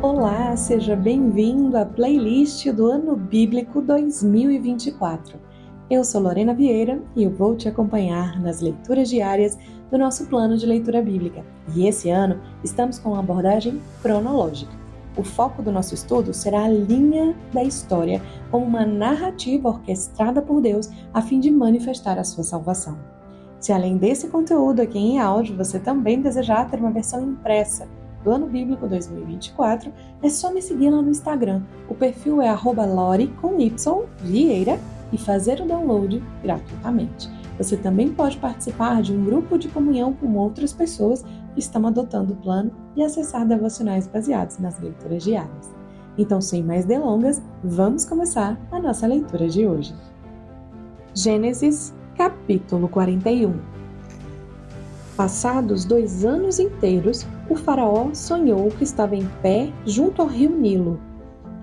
Olá, seja bem-vindo à playlist do Ano Bíblico 2024. Eu sou Lorena Vieira e eu vou te acompanhar nas leituras diárias do nosso plano de leitura bíblica. E esse ano estamos com uma abordagem cronológica. O foco do nosso estudo será a linha da história como uma narrativa orquestrada por Deus a fim de manifestar a sua salvação. Se além desse conteúdo aqui em áudio você também desejar ter uma versão impressa do Ano Bíblico 2024, é só me seguir lá no Instagram. O perfil é @lori_vieira e fazer o download gratuitamente. Você também pode participar de um grupo de comunhão com outras pessoas que estão adotando o plano e acessar devocionais baseados nas leituras diárias. Então, sem mais delongas, vamos começar a nossa leitura de hoje. Gênesis, capítulo 41. Passados 2 anos inteiros, o faraó sonhou que estava em pé junto ao rio Nilo.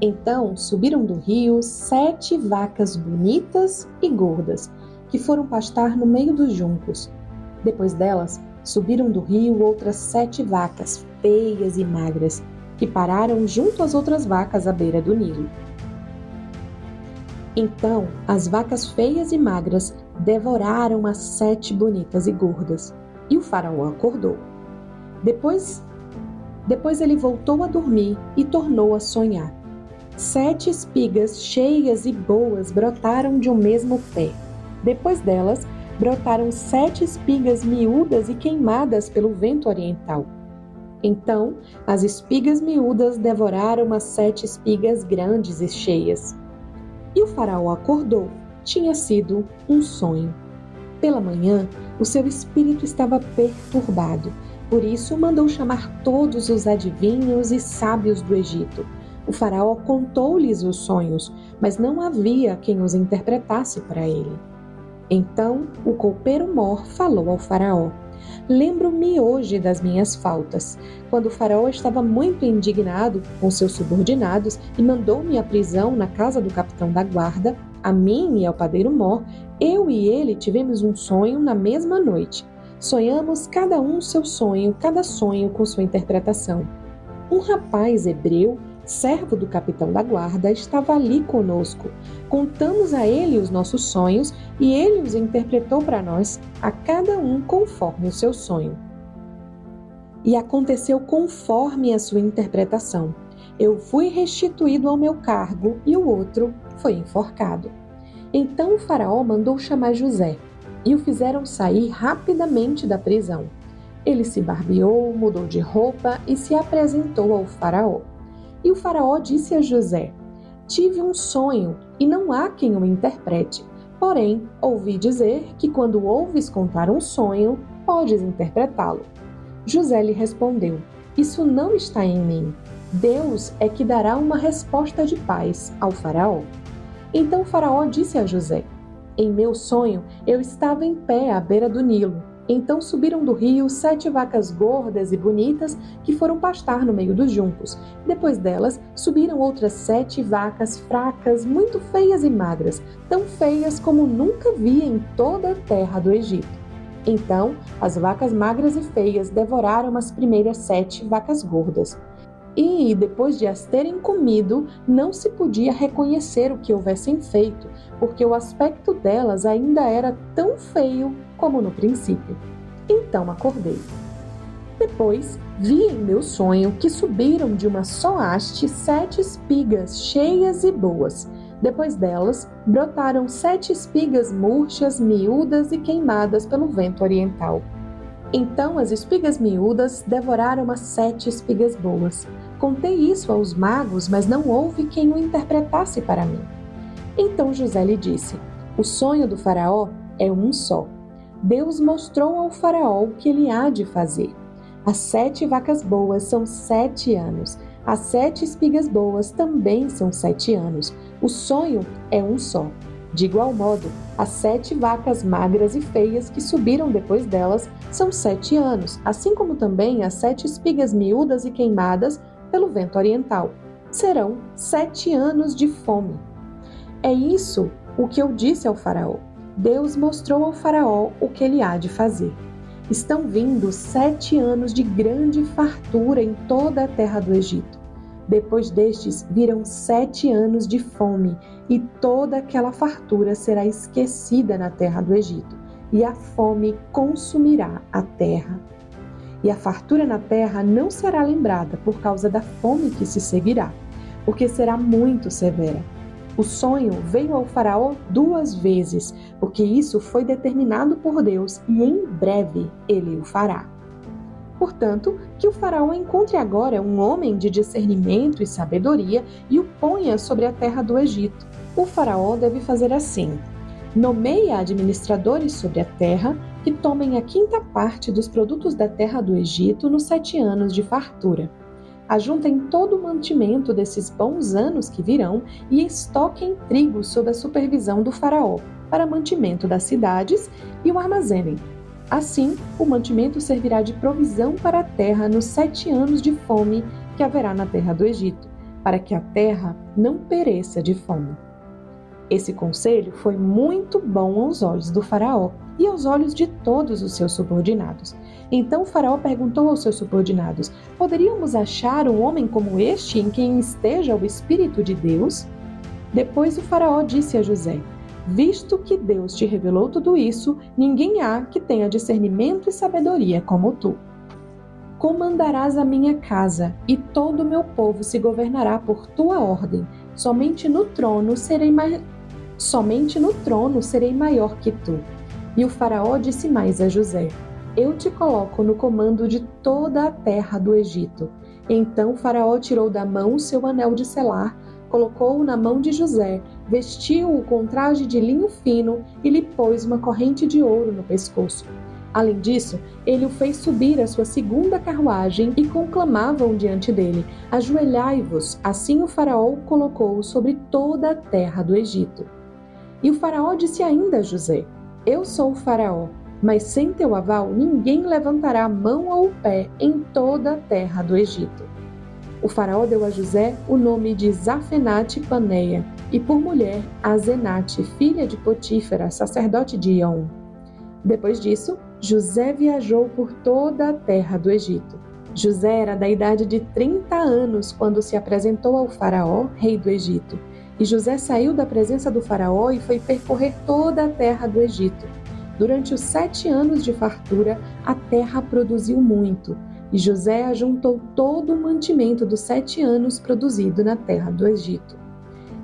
Então subiram do rio 7 vacas bonitas e gordas, que foram pastar no meio dos juncos. Depois delas, subiram do rio outras 7 vacas feias e magras, que pararam junto às outras vacas à beira do Nilo. Então as vacas feias e magras devoraram as 7 bonitas e gordas. E o faraó acordou. Depois ele voltou a dormir e tornou a sonhar. 7 espigas cheias e boas brotaram de um mesmo pé. Depois delas, brotaram 7 espigas miúdas e queimadas pelo vento oriental. Então, as espigas miúdas devoraram as 7 espigas grandes e cheias. E o faraó acordou. Tinha sido um sonho. Pela manhã, o seu espírito estava perturbado. Por isso, mandou chamar todos os adivinhos e sábios do Egito. O faraó contou-lhes os sonhos, mas não havia quem os interpretasse para ele. Então, o copeiro Mor falou ao faraó: "Lembro-me hoje das minhas faltas, quando o faraó estava muito indignado com seus subordinados e mandou-me à prisão na casa do capitão da guarda. A mim e ao padeiro Mor, eu e ele tivemos um sonho na mesma noite. Sonhamos cada um seu sonho, cada sonho com sua interpretação. Um rapaz hebreu, servo do capitão da guarda, estava ali conosco. Contamos a ele os nossos sonhos e ele os interpretou para nós, a cada um conforme o seu sonho. E aconteceu conforme a sua interpretação. Eu fui restituído ao meu cargo e o outro foi enforcado." Então o faraó mandou chamar José e o fizeram sair rapidamente da prisão. Ele se barbeou, mudou de roupa e se apresentou ao faraó. E o faraó disse a José: "Tive um sonho e não há quem o interprete. Porém, ouvi dizer que quando ouves contar um sonho, podes interpretá-lo." José lhe respondeu: "Isso não está em mim. Deus é que dará uma resposta de paz ao faraó." Então o faraó disse a José: "Em meu sonho, eu estava em pé à beira do Nilo. Então subiram do rio 7 vacas gordas e bonitas que foram pastar no meio dos juncos. Depois delas, subiram outras 7 vacas fracas, muito feias e magras, tão feias como nunca vi em toda a terra do Egito. Então, as vacas magras e feias devoraram as primeiras 7 vacas gordas. E, depois de as terem comido, não se podia reconhecer o que houvessem feito, porque o aspecto delas ainda era tão feio como no princípio. Então acordei. Depois, vi em meu sonho que subiram de uma só haste 7 espigas cheias e boas. Depois delas, brotaram 7 espigas murchas, miúdas e queimadas pelo vento oriental. Então as espigas miúdas devoraram as 7 espigas boas. Contei isso aos magos, mas não houve quem o interpretasse para mim." Então José lhe disse: "O sonho do faraó é um só. Deus mostrou ao faraó o que ele há de fazer. As 7 vacas boas são 7 anos. As 7 espigas boas também são 7 anos. O sonho é um só. De igual modo, as 7 vacas magras e feias que subiram depois delas são 7 anos, assim como também as 7 espigas miúdas e queimadas pelo vento oriental. Serão 7 anos de fome." É isso o que eu disse ao faraó. Deus mostrou ao faraó o que ele há de fazer. Estão vindo 7 anos de grande fartura em toda a terra do Egito. Depois destes virão 7 anos de fome, e toda aquela fartura será esquecida na terra do Egito, e a fome consumirá a terra. E a fartura na terra não será lembrada por causa da fome que se seguirá, porque será muito severa. O sonho veio ao faraó 2 vezes, porque isso foi determinado por Deus e em breve ele o fará. Portanto, que o faraó encontre agora um homem de discernimento e sabedoria e o ponha sobre a terra do Egito. O faraó deve fazer assim: nomeia administradores sobre a terra que tomem a 5ª parte dos produtos da terra do Egito nos 7 anos de fartura. Ajuntem todo o mantimento desses bons anos que virão e estoquem trigo sob a supervisão do faraó, para mantimento das cidades, e o armazenem. Assim, o mantimento servirá de provisão para a terra nos 7 anos de fome que haverá na terra do Egito, para que a terra não pereça de fome. Esse conselho foi muito bom aos olhos do faraó e aos olhos de todos os seus subordinados. Então o faraó perguntou aos seus subordinados: poderíamos achar um homem como este em quem esteja o Espírito de Deus? Depois o faraó disse a José: visto que Deus te revelou tudo isso, ninguém há que tenha discernimento e sabedoria como tu. Comandarás a minha casa, e todo o meu povo se governará por tua ordem. Somente no trono serei maior que tu. E o faraó disse mais a José: eu te coloco no comando de toda a terra do Egito. Então o faraó tirou da mão o seu anel de selar, colocou-o na mão de José, vestiu-o com traje de linho fino e lhe pôs uma corrente de ouro no pescoço. Além disso, ele o fez subir à sua 2ª carruagem e conclamavam diante dele: ajoelhai-vos. Assim o faraó o colocou sobre toda a terra do Egito. E o faraó disse ainda a José: eu sou o faraó, mas sem teu aval ninguém levantará a mão ou o pé em toda a terra do Egito. O faraó deu a José o nome de Zafenate-Paneia, e por mulher Azenate, filha de Potífera, sacerdote de On. Depois disso, José viajou por toda a terra do Egito. José era da idade de 30 anos quando se apresentou ao faraó, rei do Egito. E José saiu da presença do faraó e foi percorrer toda a terra do Egito. Durante os 7 anos de fartura, a terra produziu muito. E José ajuntou todo o mantimento dos 7 anos produzido na terra do Egito.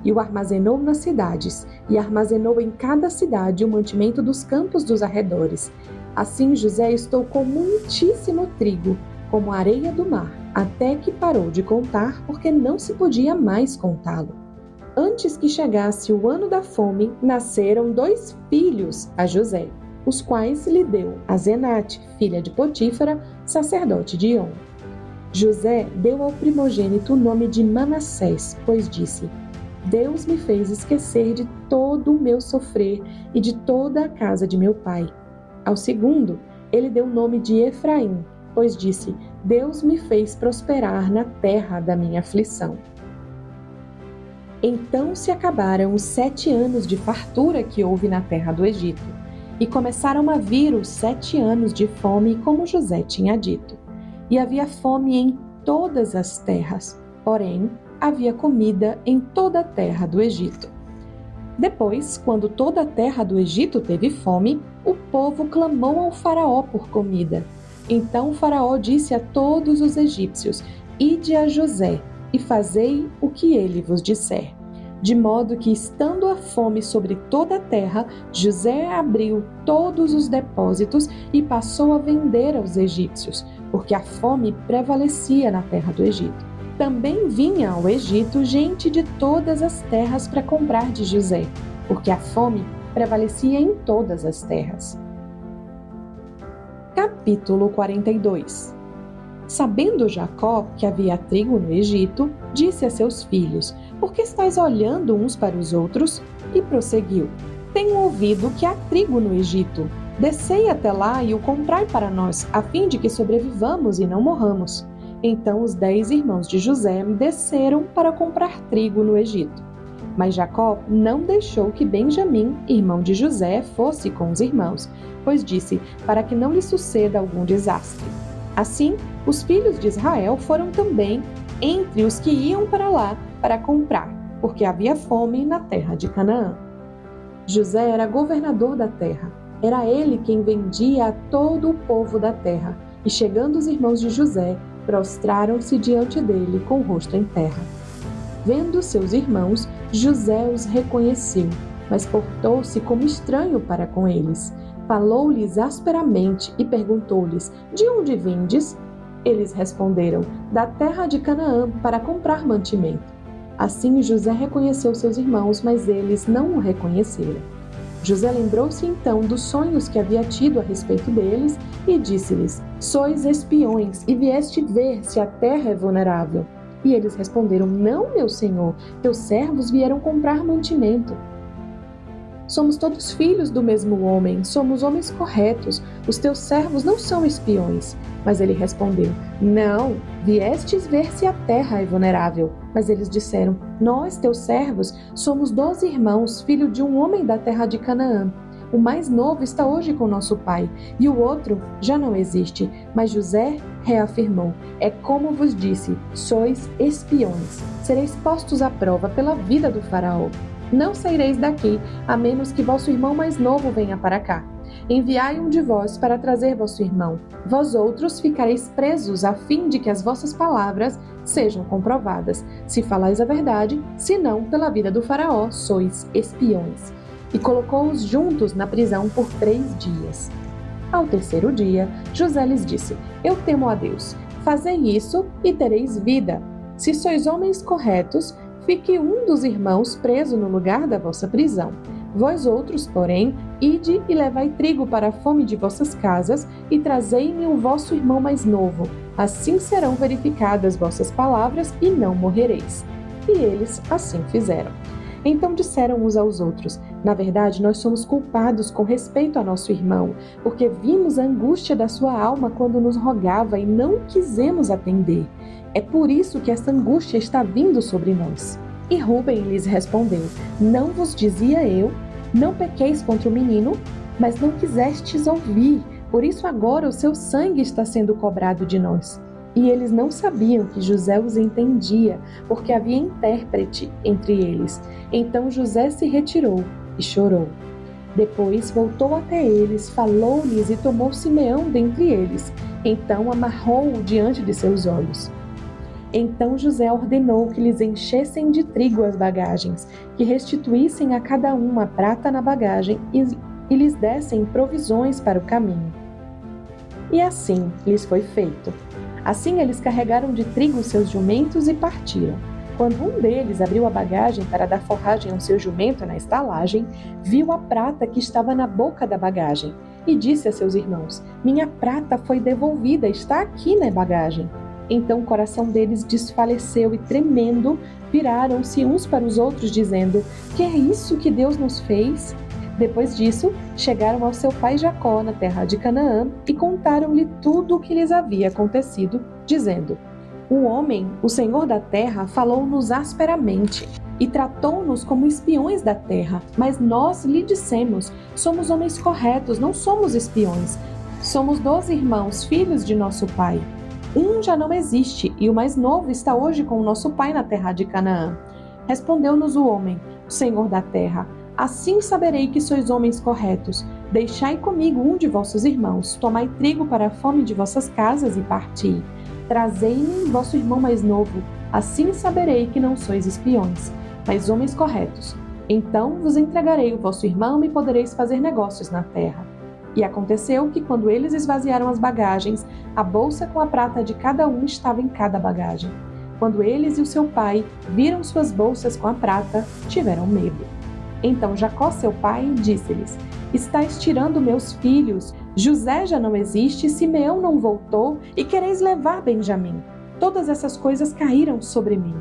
E o armazenou nas cidades, e armazenou em cada cidade o mantimento dos campos dos arredores. Assim José estocou muitíssimo trigo, como a areia do mar, até que parou de contar, porque não se podia mais contá-lo. Antes que chegasse o ano da fome, nasceram 2 filhos a José, os quais lhe deu Azenate, filha de Potífera, sacerdote de On. José deu ao primogênito o nome de Manassés, pois disse: Deus me fez esquecer de todo o meu sofrer e de toda a casa de meu pai. Ao segundo, ele deu o nome de Efraim, pois disse: Deus me fez prosperar na terra da minha aflição. Então se acabaram os 7 anos de fartura que houve na terra do Egito, e começaram a vir os 7 anos de fome, como José tinha dito. E havia fome em todas as terras, porém havia comida em toda a terra do Egito. Depois, quando toda a terra do Egito teve fome, o povo clamou ao faraó por comida. Então o faraó disse a todos os egípcios: Ide a José e fazei o que ele vos disser. De modo que, estando a fome sobre toda a terra, José abriu todos os depósitos e passou a vender aos egípcios, porque a fome prevalecia na terra do Egito. Também vinha ao Egito gente de todas as terras para comprar de José, porque a fome prevalecia em todas as terras. Capítulo 42. Sabendo Jacó que havia trigo no Egito, disse a seus filhos: Por que estáis olhando uns para os outros? E prosseguiu: Tenho ouvido que há trigo no Egito. Descei até lá e o comprai para nós, a fim de que sobrevivamos e não morramos. Então os 10 irmãos de José desceram para comprar trigo no Egito. Mas Jacó não deixou que Benjamim, irmão de José, fosse com os irmãos, pois disse: para que não lhe suceda algum desastre. Assim, os filhos de Israel foram também entre os que iam para lá para comprar, porque havia fome na terra de Canaã. José era governador da terra. Era ele quem vendia a todo o povo da terra. E chegando os irmãos de José, prostraram-se diante dele com o rosto em terra. Vendo seus irmãos, José os reconheceu, mas portou-se como estranho para com eles. Falou-lhes asperamente e perguntou-lhes: de onde vindes? Eles responderam: da terra de Canaã, para comprar mantimento. Assim José reconheceu seus irmãos, mas eles não o reconheceram. José lembrou-se então dos sonhos que havia tido a respeito deles e disse-lhes: sois espiões e vieste ver se a terra é vulnerável. E eles responderam: não, meu senhor, teus servos vieram comprar mantimento. Somos todos filhos do mesmo homem, somos homens corretos, os teus servos não são espiões. Mas ele respondeu: não, viestes ver se a terra é vulnerável. Mas eles disseram: nós, teus servos, somos 12 irmãos, filho de um homem da terra de Canaã. O mais novo está hoje com nosso pai, e o outro já não existe. Mas José reafirmou: é como vos disse, sois espiões. Sereis postos à prova pela vida do faraó. Não saireis daqui, a menos que vosso irmão mais novo venha para cá. Enviai um de vós para trazer vosso irmão. Vós outros ficareis presos, a fim de que as vossas palavras sejam comprovadas. Se falais a verdade, se não, pela vida do faraó, sois espiões. E colocou-os juntos na prisão por 3 dias. Ao 3º dia, José lhes disse: eu temo a Deus. Fazei isso e tereis vida. Se sois homens corretos, fique um dos irmãos preso no lugar da vossa prisão. Vós outros, porém, ide e levai trigo para a fome de vossas casas e trazei-me o vosso irmão mais novo. Assim serão verificadas vossas palavras e não morrereis. E eles assim fizeram. Então disseram uns aos outros: na verdade, nós somos culpados com respeito a nosso irmão, porque vimos a angústia da sua alma quando nos rogava e não quisemos atender. É por isso que essa angústia está vindo sobre nós. E Rúben lhes respondeu: não vos dizia eu, não pequeis contra o menino, mas não quisestes ouvir, por isso agora o seu sangue está sendo cobrado de nós. E eles não sabiam que José os entendia, porque havia intérprete entre eles. Então José se retirou e chorou. Depois voltou até eles, falou-lhes e tomou Simeão dentre eles. Então amarrou-o diante de seus olhos. Então José ordenou que lhes enchessem de trigo as bagagens, que restituíssem a cada um a prata na bagagem e lhes dessem provisões para o caminho. E assim lhes foi feito. Assim eles carregaram de trigo seus jumentos e partiram. Quando um deles abriu a bagagem para dar forragem ao seu jumento na estalagem, viu a prata que estava na boca da bagagem e disse a seus irmãos: minha prata foi devolvida, está aqui na bagagem. Então o coração deles desfaleceu e, tremendo, viraram-se uns para os outros, dizendo: que é isso que Deus nos fez? Depois disso, chegaram ao seu pai Jacó, na terra de Canaã, e contaram-lhe tudo o que lhes havia acontecido, dizendo: o homem, o senhor da terra, falou-nos asperamente e tratou-nos como espiões da terra. Mas nós lhe dissemos: somos homens corretos, não somos espiões. Somos 12 irmãos, filhos de nosso pai. Um já não existe, e o mais novo está hoje com o nosso pai na terra de Canaã. Respondeu-nos o homem, o senhor da terra: assim saberei que sois homens corretos. Deixai comigo um de vossos irmãos, tomai trigo para a fome de vossas casas e parti. Trazei-me vosso irmão mais novo, assim saberei que não sois espiões, mas homens corretos. Então vos entregarei o vosso irmão e podereis fazer negócios na terra. E aconteceu que, quando eles esvaziaram as bagagens, a bolsa com a prata de cada um estava em cada bagagem. Quando eles e o seu pai viram suas bolsas com a prata, tiveram medo. Então Jacó, seu pai, disse-lhes: estáis tirando meus filhos, José já não existe, Simeão não voltou, e quereis levar Benjamim. Todas essas coisas caíram sobre mim.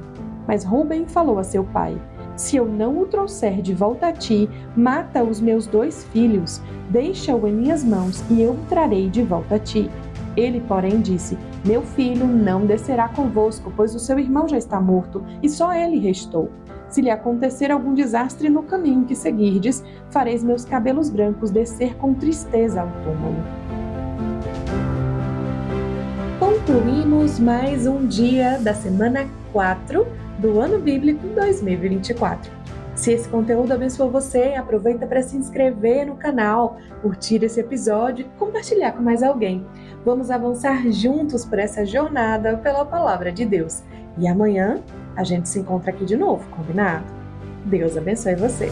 Mas Rúben falou a seu pai: se eu não o trouxer de volta a ti, mata os meus 2 filhos, deixa-o em minhas mãos e eu o trarei de volta a ti. Ele, porém, disse: meu filho não descerá convosco, pois o seu irmão já está morto e só ele restou. Se lhe acontecer algum desastre no caminho que seguirdes, fareis meus cabelos brancos descer com tristeza ao túmulo. concluímos mais um dia da semana 4 do ano bíblico 2024. Se esse conteúdo abençoou você, aproveita para se inscrever no canal, curtir esse episódio e compartilhar com mais alguém. Vamos avançar juntos por essa jornada pela Palavra de Deus. E amanhã a gente se encontra aqui de novo, combinado? Deus abençoe você!